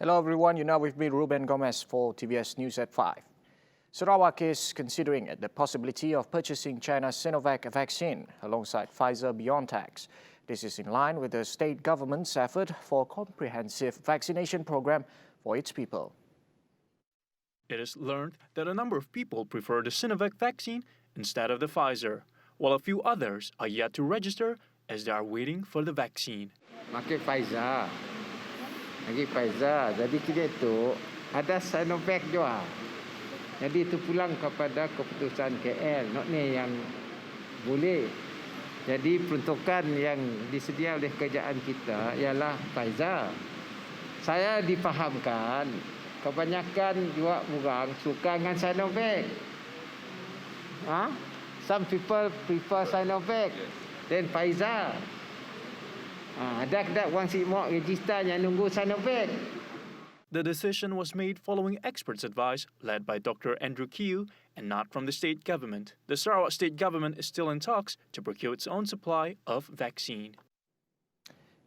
Hello everyone, you're now with me, Ruben Gomez, for TVS News at 5. Sarawak is considering the possibility of purchasing China's Sinovac vaccine alongside Pfizer-BioNTech. This is in line with the state government's effort for a comprehensive vaccination program for its people. It is learned that a number of people prefer the Sinovac vaccine instead of the Pfizer, while a few others are yet to register as they are waiting for the vaccine. Pakai Pfizer. Jadi kita tu ada Sinovac juga. Jadi itu pulang kepada keputusan KL. Not ni yang boleh. Jadi peruntukan yang disedia oleh kerajaan kita ialah Pfizer. Saya difahamkan kebanyakan juga orang suka dengan Sinovac. Some people prefer Sinovac then Pfizer. Ada orang si mau register yang nunggu Sinovac. The decision was made following experts' advice led by Dr. Andrew Kiu and not from the state government. The Sarawak state government is still in talks to procure its own supply of vaccine.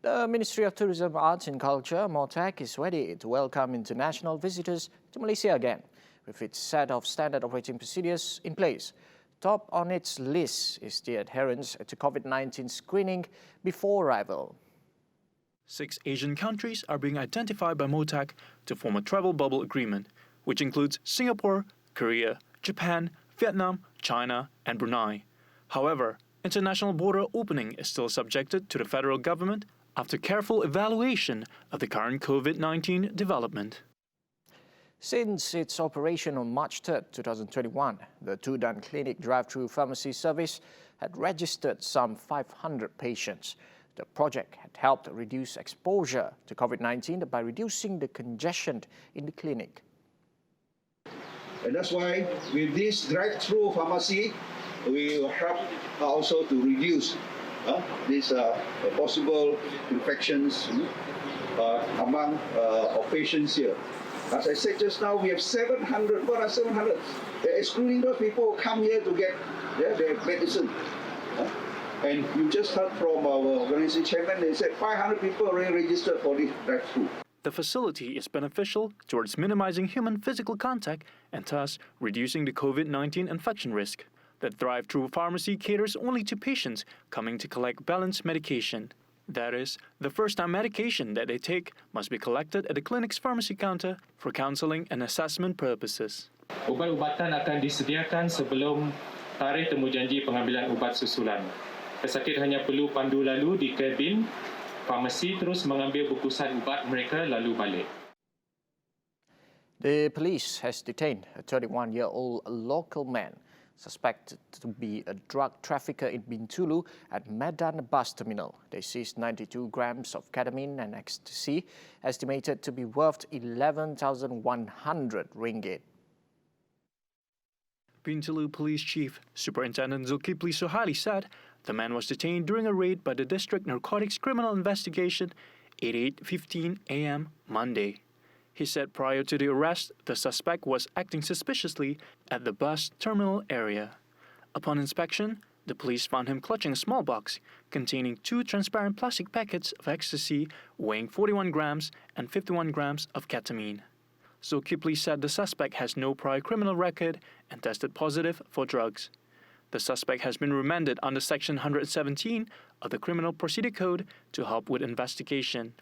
The Ministry of Tourism, Arts and Culture, MOTAC, is ready to welcome international visitors to Malaysia again, with its set of standard operating procedures in place. Top on its list is the adherence to COVID-19 screening before arrival. 6 Asian countries are being identified by MOTAC to form a travel bubble agreement, which includes Singapore, Korea, Japan, Vietnam, China, and Brunei. However, international border opening is still subjected to the federal government after careful evaluation of the current COVID-19 development. Since its operation on March 3, 2021, the Tudan Clinic drive-through pharmacy service had registered some 500 patients. The project had helped reduce exposure to COVID-19 by reducing the congestion in the clinic. And that's why with this drive-through pharmacy, we will help also to reduce these possible infections among our patients here. As I said just now, we have 700, what are 700? Excluding those people who come here to get their medicine. And you just heard from our organization chairman, they said 500 people already registered for this drive-through. The facility is beneficial towards minimizing human physical contact and thus reducing the COVID-19 infection risk. The drive-through pharmacy caters only to patients coming to collect balanced medication. That is, the first-time medication that they take must be collected at the clinic's pharmacy counter for counseling and assessment purposes. Ubat-ubatan akan disediakan sebelum tarikh temujanji pengambilan ubat susulan. Pesakit hanya perlu pandu lalu di kabin farmasi terus mengambil bungkusan ubat mereka lalu balik. The police has detained a 31-year-old local man suspected to be a drug trafficker in Bintulu at Medan bus terminal. They seized 92 grams of ketamine and ecstasy, estimated to be worth 11,100 ringgit. Bintulu Police Chief Superintendent Zulkifli Suhaili said the man was detained during a raid by the District Narcotics Criminal Investigation at 8:15 a.m. Monday. He said prior to the arrest, the suspect was acting suspiciously at the bus terminal area. Upon inspection, the police found him clutching a small box containing 2 transparent plastic packets of ecstasy weighing 41 grams and 51 grams of ketamine. Zulkifli said the suspect has no prior criminal record and tested positive for drugs. The suspect has been remanded under Section 117 of the Criminal Procedure Code to help with investigation.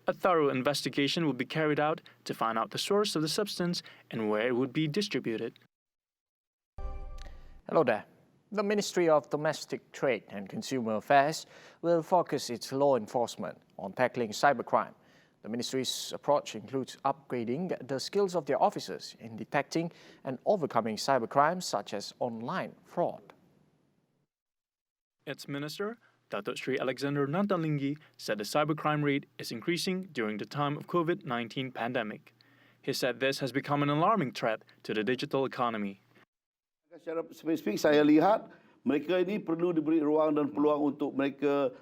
A thorough investigation will be carried out to find out the source of the substance and where it would be distributed. Hello there. The Ministry of Domestic Trade and Consumer Affairs will focus its law enforcement on tackling cybercrime. The ministry's approach includes upgrading the skills of their officers in detecting and overcoming cybercrimes such as online fraud. Its minister, Datuk Sri Alexander Nantalinggi, said the cybercrime rate is increasing during the time of COVID-19 pandemic. He said this has become an alarming threat to the digital economy. Secara spesifik saya lihat mereka ini perlu diberi ruang dan peluang untuk mereka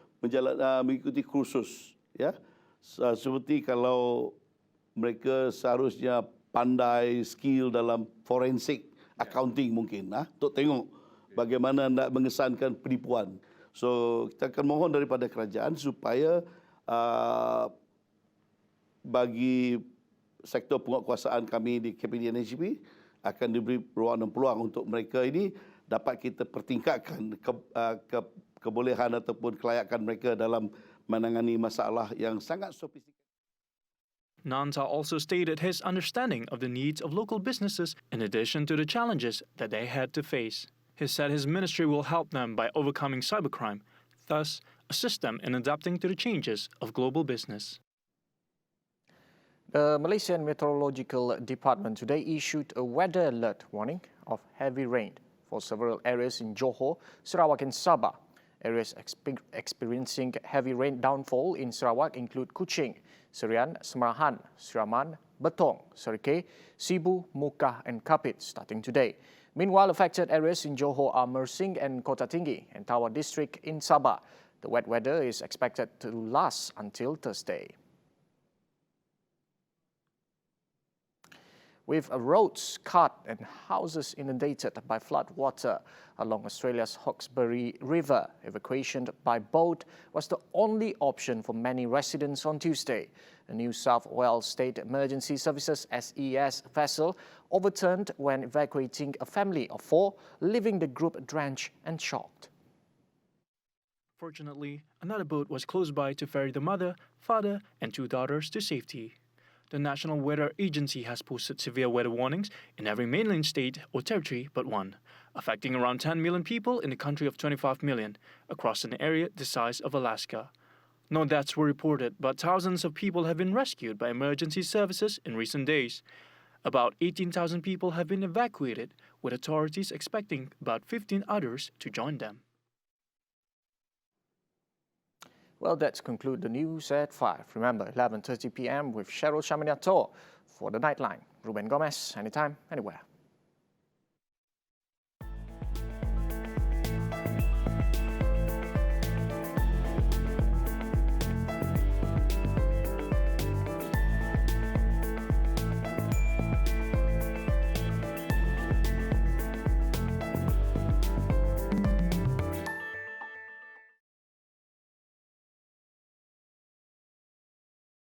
mengikuti kursus, ya. Seperti kalau mereka seharusnya pandai skill dalam forensik accounting mungkin, untuk tengok bagaimana nak mengesankan penipuan. So kita akan mohon daripada kerajaan supaya bagi sektor penguatkuasaan kami di Kabinet NHB akan diberi ruang dan peluang untuk mereka ini dapat kita pertingkatkan kebolehan ataupun kelayakan mereka dalam menangani masalah yang sangat sofistikated. Nanta also stated his understanding of the needs of local businesses in addition to the challenges that they had to face. He said his ministry will help them by overcoming cybercrime, thus assist them in adapting to the changes of global business. The Malaysian Meteorological Department today issued a weather alert warning of heavy rain for several areas in Johor, Sarawak and Sabah. Areas experiencing heavy rain downfall in Sarawak include Kuching, Serian, Semarahan, Siraman, Betong, Serikei, Sibu, Mukah and Kapit starting today. Meanwhile, affected areas in Johor are Mersing and Kota Tinggi and Tawau District in Sabah. The wet weather is expected to last until Thursday. With roads cut and houses inundated by flood water along Australia's Hawkesbury River, evacuation by boat was the only option for many residents on Tuesday. A New South Wales State Emergency Services SES vessel overturned when evacuating a family of 4, leaving the group drenched and shocked. Fortunately, another boat was close by to ferry the mother, father, and 2 daughters to safety. The National Weather Agency has posted severe weather warnings in every mainland state or territory but one, affecting around 10 million people in a country of 25 million, across an area the size of Alaska. No deaths were reported, but thousands of people have been rescued by emergency services in recent days. About 18,000 people have been evacuated, with authorities expecting about 15 others to join them. Well, that's conclude the news at 5. Remember, 11:30 p.m. with Cheryl Shaminiato for the Nightline. Ruben Gomez, anytime, anywhere.